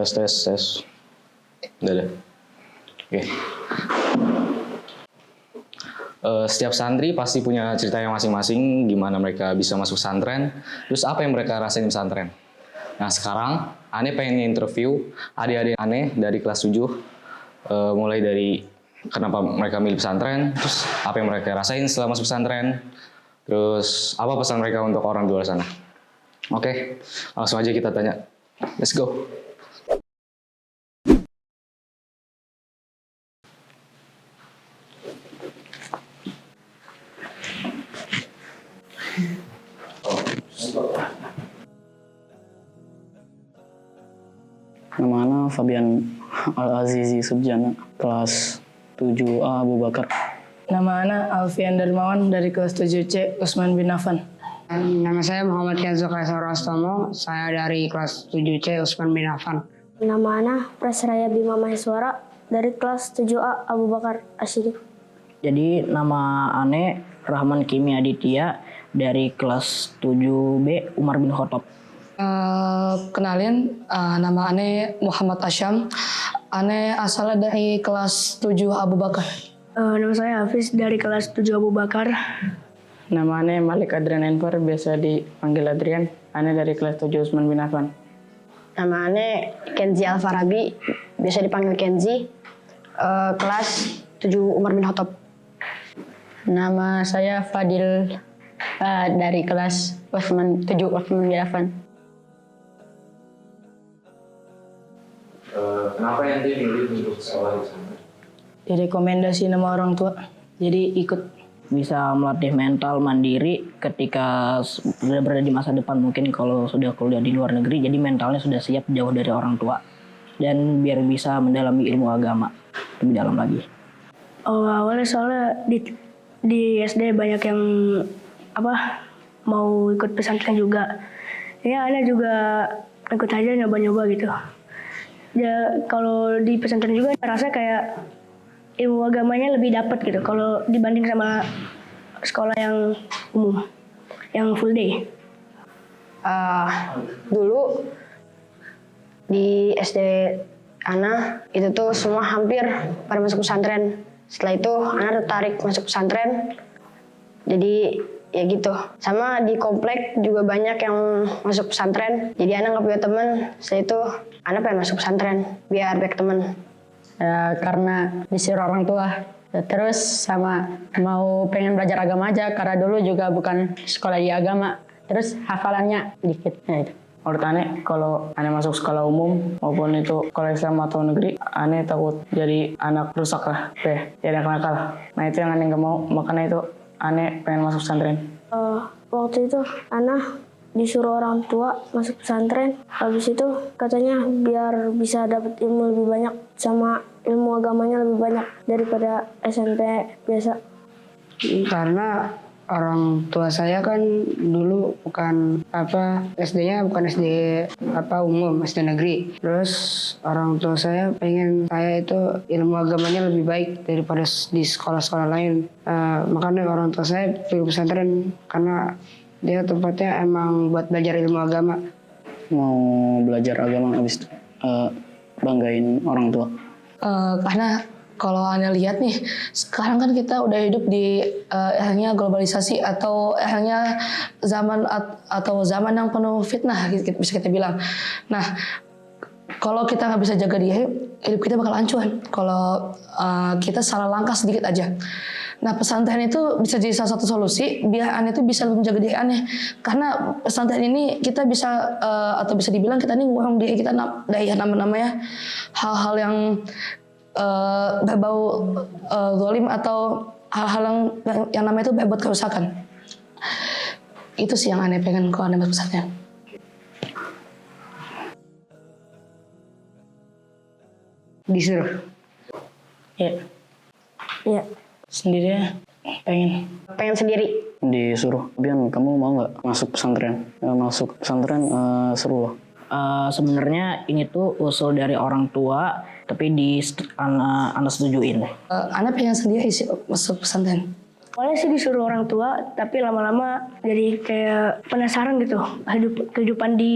Tes. Udah deh. Oke. Setiap santri pasti punya ceritanya masing-masing gimana mereka bisa masuk pesantren, terus apa yang mereka rasain di pesantren. Nah sekarang Ane pengen interview adik-adik Ane dari kelas 7, mulai dari kenapa mereka milih pesantren, terus apa yang mereka rasain setelah masuk pesantren, terus apa pesan mereka untuk orang di luar sana. Oke, langsung aja kita tanya. Let's go. Nama ana Fabian Al-Azizi Subjana, kelas 7A Abu Bakar. Nama ana Alfian Darmawan dari kelas 7C Usman bin Affan. Nama saya Muhammad Kenzo Kaisar Rastomo, saya dari kelas 7C Usman bin Affan. Nama ana Presraya Bima Maheswara dari kelas 7A Abu Bakar Asyidik. Jadi nama ane Rahman Kimi Aditya dari kelas 7B Umar bin Khattab. Kenalin, nama ane Muhammad Asyam. Ane asalnya dari kelas 7 Abu Bakar. Nama saya Hafiz dari kelas 7 Abu Bakar. Nama ane Malik Adrian Enver, biasa dipanggil Adrian. Ane dari kelas 7 Usman bin Affan. Nama ane Kenzi Alfarabi, biasa dipanggil Kenzi, kelas 7 Umar bin Khattab. Nama saya Fadil, dari kelas 7 Usman bin Affan. Kenapa yang dia milih untuk sekolah di sana? Direkomendasi nama orang tua, jadi ikut. Bisa melatih mental mandiri ketika sudah berada di masa depan, mungkin kalau sudah kuliah di luar negeri, jadi mentalnya sudah siap jauh dari orang tua. Dan biar bisa mendalami ilmu agama lebih dalam lagi. Awalnya soalnya di SD banyak yang mau ikut pesantren juga. Ya ana juga ikut aja nyoba-nyoba gitu. Ya kalau di pesantren juga rasa kayak ilmu agamanya lebih dapat gitu kalau dibanding sama sekolah yang umum, yang full day. Dulu di SD Ana itu tuh semua hampir pada masuk pesantren. Setelah itu Ana tertarik masuk pesantren. Jadi ya gitu. Sama di komplek juga banyak yang masuk pesantren. Jadi Ana nggak punya teman. Setelah itu Ana pengen masuk pesantren biar banyak teman. Karena disuruh orang tua. Terus sama mau pengen belajar agama aja, karena dulu juga bukan sekolah di agama. Terus hafalannya dikit. Ya itu. Menurut Ane, kalau Ane masuk sekolah umum maupun itu sekolah Islam atau negeri, Ane takut jadi anak rusak lah, jadi anak nakal. Nah itu yang Ane nggak mau, makanya itu Ane pengen masuk pesantren. Waktu itu Ana disuruh orang tua masuk pesantren. Habis itu katanya biar bisa dapat ilmu lebih banyak sama ilmu agamanya lebih banyak daripada SMP biasa. Karena orang tua saya kan dulu bukan SD-nya bukan SD umum, SD negeri. Terus orang tua saya pengen saya itu ilmu agamanya lebih baik daripada di sekolah-sekolah lain. Makanya orang tua saya pilih pesantren karena dia tempatnya emang buat belajar ilmu agama. Mau belajar agama habis banggain orang tua. Karena kalau Anda lihat nih, sekarang kan kita udah hidup di eranya globalisasi atau eranya zaman yang penuh fitnah, bisa kita bilang. Nah, kalau kita nggak bisa jaga diri, hidup kita bakal hancur. Kalau kita salah langkah sedikit aja. Nah, pesantren itu bisa jadi salah satu solusi biar Ane itu bisa menjaga diri Ane. Karena pesantren ini kita bisa atau bisa dibilang kita ini ngurang diri kita dari nama-namanya hal-hal yang berbau zalim atau hal-hal yang namanya itu berbuat kerusakan. Itu sih yang Ane pengen kalau Ane masuk pesantren. Disuruh. Iya. Sendiri ya? Pengen sendiri. Disuruh. Bian, kamu mau nggak masuk pesantren? Masuk pesantren seru loh. Sebenarnya ini tuh usul dari orang tua, tapi Ana setujuin. Ane pengen sendiri sih masuk pesantren. Awalnya sih disuruh orang tua, tapi lama-lama jadi kayak penasaran gitu. Kehidupan di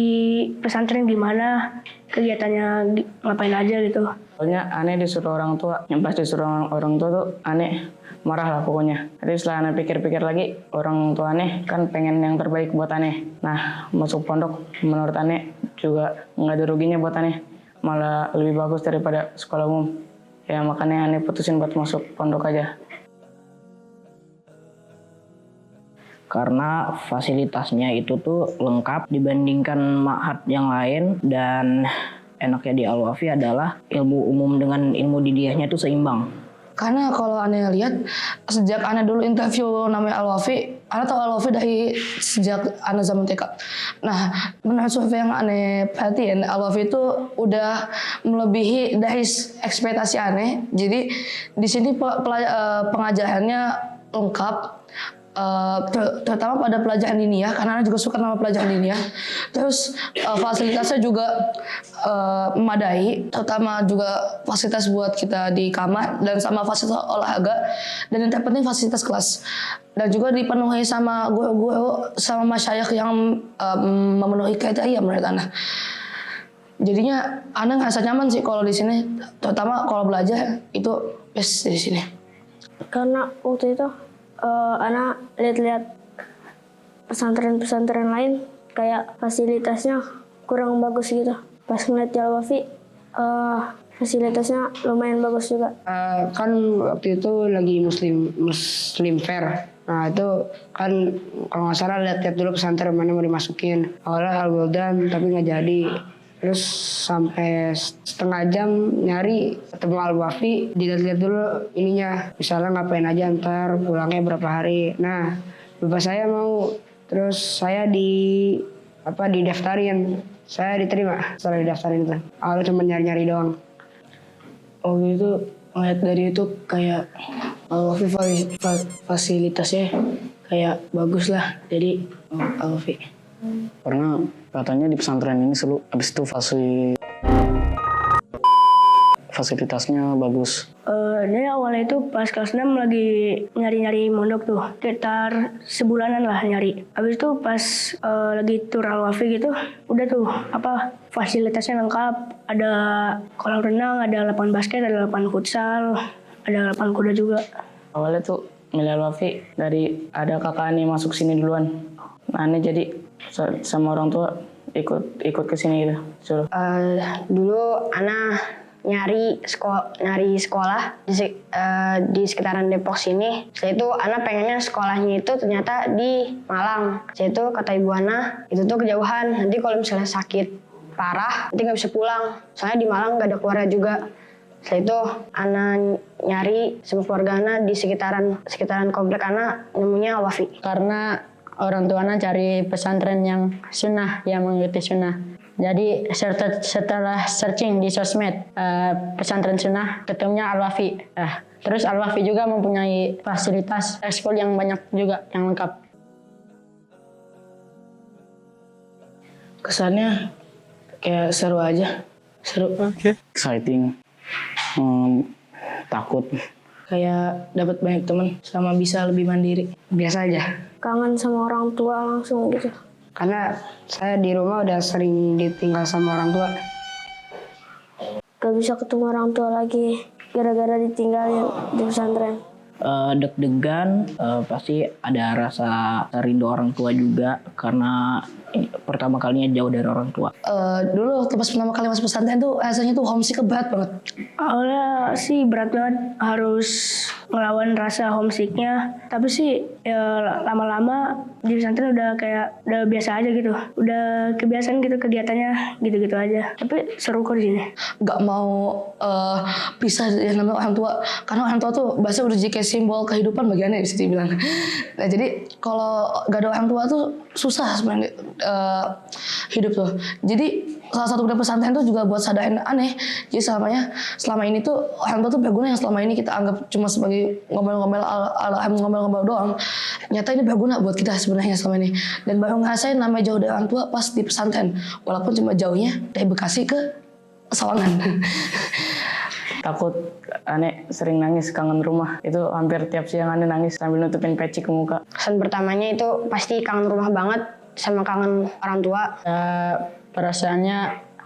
pesantren gimana, kegiatannya ngapain aja gitu. Soalnya aneh disuruh orang tua, yang pas disuruh orang tua tuh aneh marah lah pokoknya. Tapi setelah aneh pikir-pikir lagi, orang tua aneh kan pengen yang terbaik buat aneh. Nah, masuk pondok menurut aneh juga nggak ada ruginya buat aneh. Malah lebih bagus daripada sekolah umum. Ya makanya aneh putusin buat masuk pondok aja. Karena fasilitasnya itu tuh lengkap dibandingkan ma'had yang lain, dan enaknya di Al-Wafi adalah ilmu umum dengan ilmu diniahnya itu seimbang. Karena kalau aneh lihat sejak aneh dulu interview namanya Al-Wafi, aneh tahu Al-Wafi dari sejak aneh zaman TK. Nah, menurut survei yang aneh perhatiin, Al-Wafi itu udah melebihi dari ekspektasi aneh. Jadi di sini pengajarannya lengkap. Terutama pada pelajaran diniyah, karena Ana juga suka nama pelajaran diniyah. Terus fasilitasnya juga memadai, terutama juga fasilitas buat kita di kamar dan sama fasilitas olahraga, dan yang terpenting fasilitas kelas. Dan juga dipenuhi sama guru-guru sama masyayikh yang memenuhi kriteria menurut Ana. Jadinya Ana ngerasa nyaman sih kalau di sini, terutama kalau belajar itu best di sini. Karena waktu itu anak lihat-lihat pesantren-pesantren lain kayak fasilitasnya kurang bagus gitu. Pas ngeliat di Al-Wafi fasilitasnya lumayan bagus juga. Kan waktu itu lagi Muslim Fair. Nah itu kan kalau nggak salah lihat dulu pesantren mana mau dimasukin. Awalnya Al-Wildan tapi nggak jadi. Terus sampai setengah jam nyari ketemu Al-Wafi, dilihat-lihat dulu ininya, misalnya ngapain aja ntar, pulangnya berapa hari. Nah, bapak saya mau, terus saya didaftarin, saya diterima setelah didaftarin itu. Awalnya cuma nyari-nyari doang. Waktu itu ngeliat dari itu kayak Al-Wafi fasilitasnya kayak bagus lah, jadi Al-Wafi. Karena katanya di pesantren ini selalu habis itu fasilitasnya bagus. Dia awalnya itu pas kelas 6 lagi nyari-nyari mondok tuh. Sekitar sebulanan lah nyari. Habis itu pas lagi tur Al-Wafi gitu, udah tuh fasilitasnya lengkap. Ada kolam renang, ada lapangan basket, ada lapangan futsal, ada lapangan kuda juga. Awalnya tuh milih Al-Wafi dari ada kakak Ani masuk sini duluan. Nah, Ani jadi sama orang tua ikut ke sini gitu. Suruh. Dulu Ana nyari sekolah di sekitaran Depok sini. Setelah itu Ana pengennya sekolahnya itu ternyata di Malang. Setelah itu kata ibu Ana, itu tuh kejauhan. Nanti kalau misalnya sakit parah, nanti nggak bisa pulang. Soalnya di Malang nggak ada keluarga juga. Setelah itu Ana nyari sama keluarga Ana di sekitaran komplek Ana, nemunya Al-Wafi. Karena orang tua Ana cari pesantren yang sunnah, yang mengikuti sunnah. Jadi setelah searching di sosmed pesantren sunnah, ketemunya Al-Wafi. Terus Al-Wafi juga mempunyai fasilitas ekskul yang banyak juga, yang lengkap. Kesannya kayak seru aja. Seru. Exciting. Takut. Kayak dapat banyak teman sama bisa lebih mandiri. Biasa aja. Kangen sama orang tua langsung gitu. Karena saya di rumah udah sering ditinggal sama orang tua. Gak bisa ketemu orang tua lagi gara-gara ditinggalin di pesantren. Deg-degan, pasti ada rasa rindu orang tua juga karena pertama kalinya jauh dari orang tua. Dulu waktu pas pertama kali masuk pesantren tuh rasanya tuh homesick berat banget. Awalnya sih berat banget, harus ngelawan rasa homesicknya. Tapi sih ya lama-lama di pesantren udah biasa aja gitu. Udah kebiasaan gitu kegiatannya gitu-gitu aja. Tapi seru kok di sini. Gak mau pisah dari namanya orang tua, karena orang tua tuh bahasa udah jadi kayak simbol kehidupan bagiannya bisa dibilang. Nah jadi kalau gak ada orang tua tuh susah sebenarnya hidup tuh. Jadi salah satu budaya pesantren tuh juga buat sadarin aneh. Jadi selama ini tuh orang tua tuh berguna, yang selama ini kita anggap cuma sebagai ngomel-ngomel doang. Nyata ini berguna buat kita sebenarnya selama ini. Dan baru ngerasain namanya jauh dari orang tua pas di pesantren. Walaupun cuma jauhnya dari Bekasi ke Sawangan. takut Ane sering nangis kangen rumah. Itu hampir tiap siang Ane nangis sambil nutupin peci ke muka. Kesan pertamanya itu pasti kangen rumah banget sama kangen orang tua. Perasaannya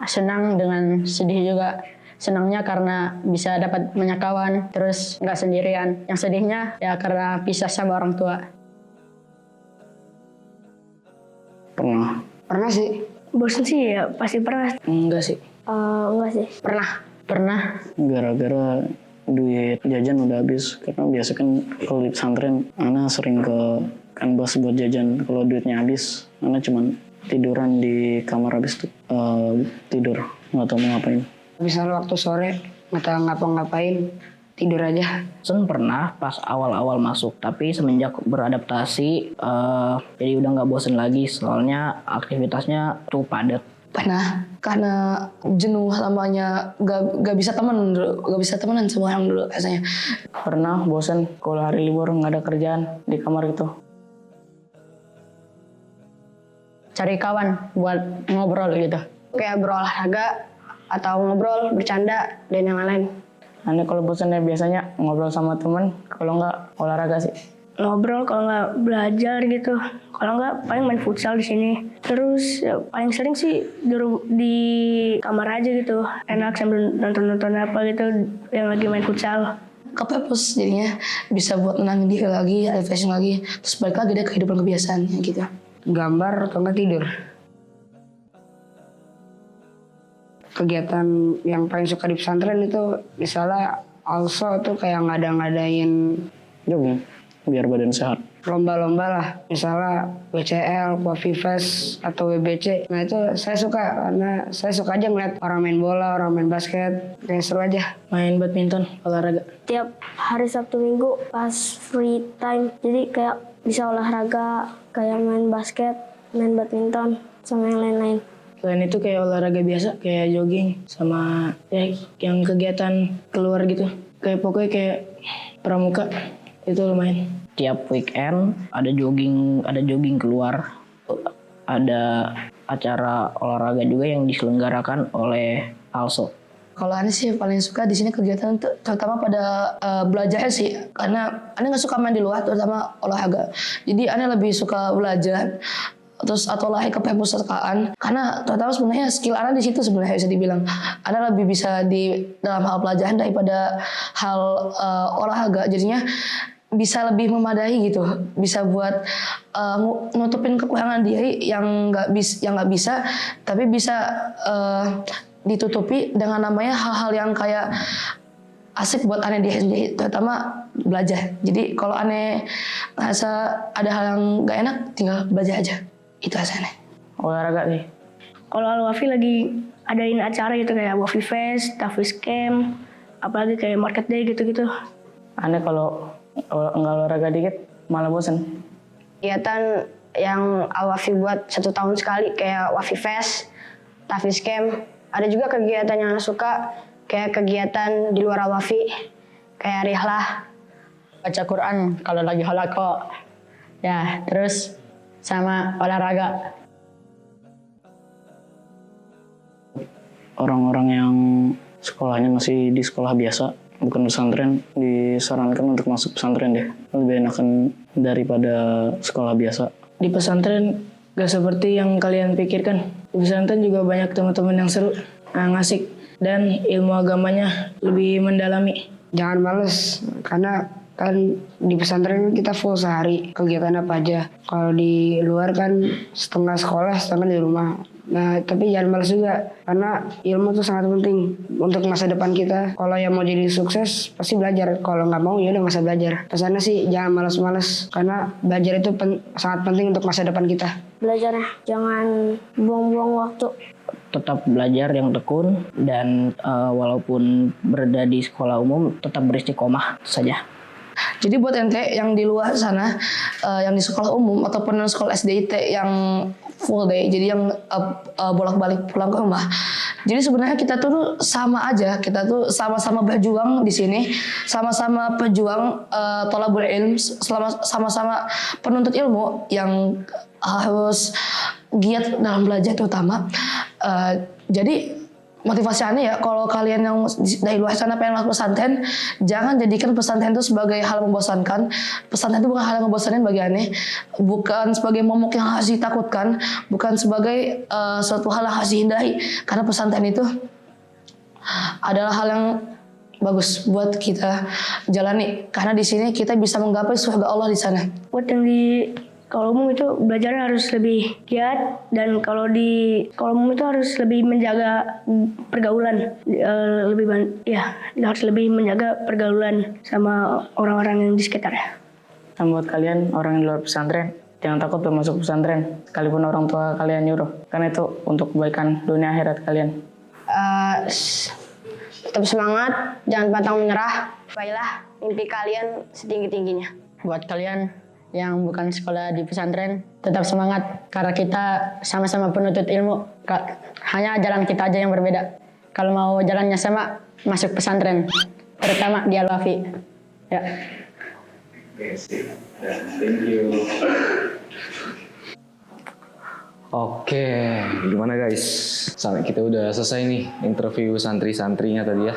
senang dengan sedih juga. Senangnya karena bisa dapat banyak kawan, terus nggak sendirian. Yang sedihnya ya karena pisah sama orang tua. Pernah. Pernah sih. Bosen sih ya pasti pernah. Enggak sih. Enggak sih. Pernah. Gara-gara duit jajan udah habis. Karena biasa kan kalau di pesantren, Ana sering ke kanbas buat jajan. Kalau duitnya habis, Ana cuman tiduran di kamar habis tuh. Tidur, nggak tahu mau ngapain. Misalnya waktu sore nggak tahu ngapa-ngapain, tidur aja. Bosen pernah pas awal-awal masuk, tapi semenjak beradaptasi jadi udah nggak bosen lagi, soalnya aktivitasnya tuh padat. Pernah, karena jenuh lamanya, gak bisa temen dulu, gak bisa temenan sama orang dulu rasanya. Pernah bosan kalau hari libur nggak ada kerjaan di kamar gitu. Cari kawan buat ngobrol gitu. Kayak berolahraga atau ngobrol, bercanda, dan yang lain-lain. Ane kalau bosannya biasanya ngobrol sama temen, kalau nggak olahraga sih. Ngobrol, kalau nggak belajar gitu. Kalau nggak paling main futsal di sini. Terus ya, paling sering sih di kamar aja gitu. Enak sambil nonton apa gitu yang lagi main futsal. Kepepus jadinya, bisa buat menangin diri lagi, refreshing lagi, terus balik lagi deh kehidupan kebiasaannya gitu. Gambar atau nggak tidur. Kegiatan yang paling suka di pesantren itu misalnya also tuh kayak ngadain Jogging, biar badan sehat. lomba-lomba lah, misalnya WCL, Wafi Fest atau WBC. Nah itu saya suka karena saya suka aja ngeliat orang main bola, orang main basket, kayak seru aja. Main badminton, olahraga. Tiap hari Sabtu Minggu pas free time, jadi kayak bisa olahraga, kayak main basket, main badminton, sama yang lain-lain. Selain itu kayak olahraga biasa, kayak jogging, sama ya yang kegiatan keluar gitu. Kayak pokoknya kayak pramuka, itu lumayan. Tiap weekend ada jogging keluar, ada acara olahraga juga yang diselenggarakan oleh ALSO. Kalau Ani sih paling suka di sini kegiatan terutama pada belajarnya sih, karena Ani nggak suka main di luar, terutama olahraga. Jadi Ani lebih suka belajar, terus atau lari ke perpustakaan, karena terutama sebenarnya skill Ana di situ sebenarnya bisa dibilang Ana lebih bisa di dalam hal pelajaran daripada hal olahraga. Jadinya bisa lebih memadai gitu, bisa buat nutupin kekurangan diri yang nggak bisa, tapi bisa ditutupi dengan namanya hal-hal yang kayak asik buat Ane dia sendiri, terutama belajar. Jadi kalau Ane ngerasa ada hal yang nggak enak, tinggal belajar aja. Itu rasanya. Olahraga sih. Kalau Al-Wafi lagi adain acara gitu kayak Wafi Fest, Tafiz Camp, apalagi kayak Market Day gitu-gitu. Aneh kalau nggak olahraga dikit malah bosan. Kegiatan yang Al-Wafi buat 1 tahun sekali kayak Wafi Fest, Tafiz Camp. Ada juga kegiatan yang suka kayak kegiatan di luar Al-Wafi, kayak rihlah. Baca Quran kalau lagi halaqah. Ya, terus sama olahraga. Orang-orang yang sekolahnya masih di sekolah biasa, bukan pesantren, disarankan untuk masuk pesantren deh. Lebih enakan daripada sekolah biasa. Di pesantren gak seperti yang kalian pikirkan. Di pesantren juga banyak teman-teman yang seru, ngasik, dan ilmu agamanya lebih mendalami. Jangan males, karena kan di pesantren kita full sehari, kegiatan apa aja. Kalau di luar kan setengah sekolah, setengah di rumah. Nah, tapi jangan males juga, karena ilmu itu sangat penting untuk masa depan kita. Kalau yang mau jadi sukses, pasti belajar. Kalau nggak mau, ya udah nggak usah belajar. Pesannya sih jangan males-males, karena belajar itu sangat penting untuk masa depan kita. Belajarnya jangan buang-buang waktu. Tetap belajar yang tekun dan walaupun berada di sekolah umum tetap beristiqomah saja. Jadi buat ente yang di luar sana, yang di sekolah umum ataupun yang sekolah SDIT yang full day, jadi yang bolak-balik pulang ke rumah. Jadi sebenarnya kita tuh sama aja, kita tuh sama-sama berjuang di sini, sama-sama pejuang thalabul ilm, sama-sama penuntut ilmu yang harus giat dalam belajar terutama. Jadi motivasi aneh ya, kalau kalian yang dari luar sana pengen masuk pesantren, jangan jadikan pesantren itu sebagai hal membosankan. Pesantren itu bukan hal yang membosankan bagi aneh, bukan sebagai momok yang harus ditakutkan, bukan sebagai suatu hal yang harus dihindari. Karena pesantren itu adalah hal yang bagus buat kita jalani. Karena di sini kita bisa menggapai surga Allah di sana. Buat yang di sekolah umum itu belajarnya harus lebih giat, dan kalau di sekolah umum itu harus lebih menjaga pergaulan, harus lebih menjaga pergaulan sama orang-orang yang di sekitarnya. Dan buat kalian orang yang di luar pesantren, jangan takut untuk masuk pesantren, sekalipun orang tua kalian nyuruh, karena itu untuk kebaikan dunia akhirat kalian. Tetap semangat, jangan pantang menyerah. Raihlah mimpi kalian setinggi-tingginya. Buat kalian yang bukan sekolah di pesantren, tetap semangat karena kita sama-sama penuntut ilmu. Hanya jalan kita aja yang berbeda. Kalau mau jalannya sama, masuk pesantren, terutama di Al-Wafi. Ya. Thank you. Oke, gimana guys? Sampai kita udah selesai nih interview santri-santrinya tadi ya.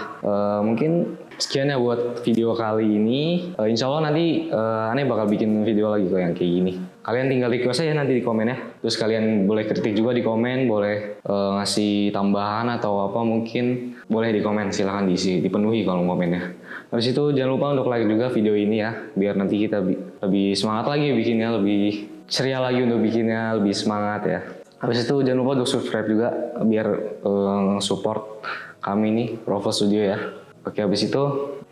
Mungkin sekian ya buat video kali ini. Insya Allah nanti Aneh bakal bikin video lagi kok yang kayak gini. Kalian tinggal request aja nanti di komen ya. Terus kalian boleh kritik juga di komen, boleh ngasih tambahan atau apa mungkin boleh di komen. Silahkan dipenuhi kalau komennya. Habis itu jangan lupa untuk like juga video ini ya, biar nanti kita lebih semangat lagi bikinnya, lebih ceria lagi untuk bikinnya, lebih semangat ya. Habis itu jangan lupa untuk subscribe juga biar support kami nih, Rovo Studio ya. Oke, habis itu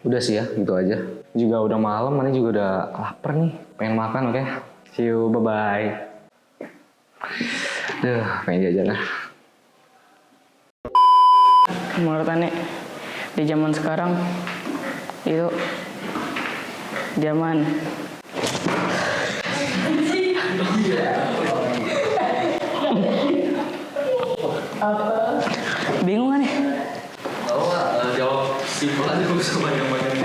udah sih ya, gitu aja. Juga udah malam, mana juga udah lapar nih, pengen makan. Oke, see you, bye-bye. Duh, pengen jajan lah. Menurut Ane, di zaman sekarang itu zaman bingung kan nih? Jawab simpel aja, gak usah banyak-banyak.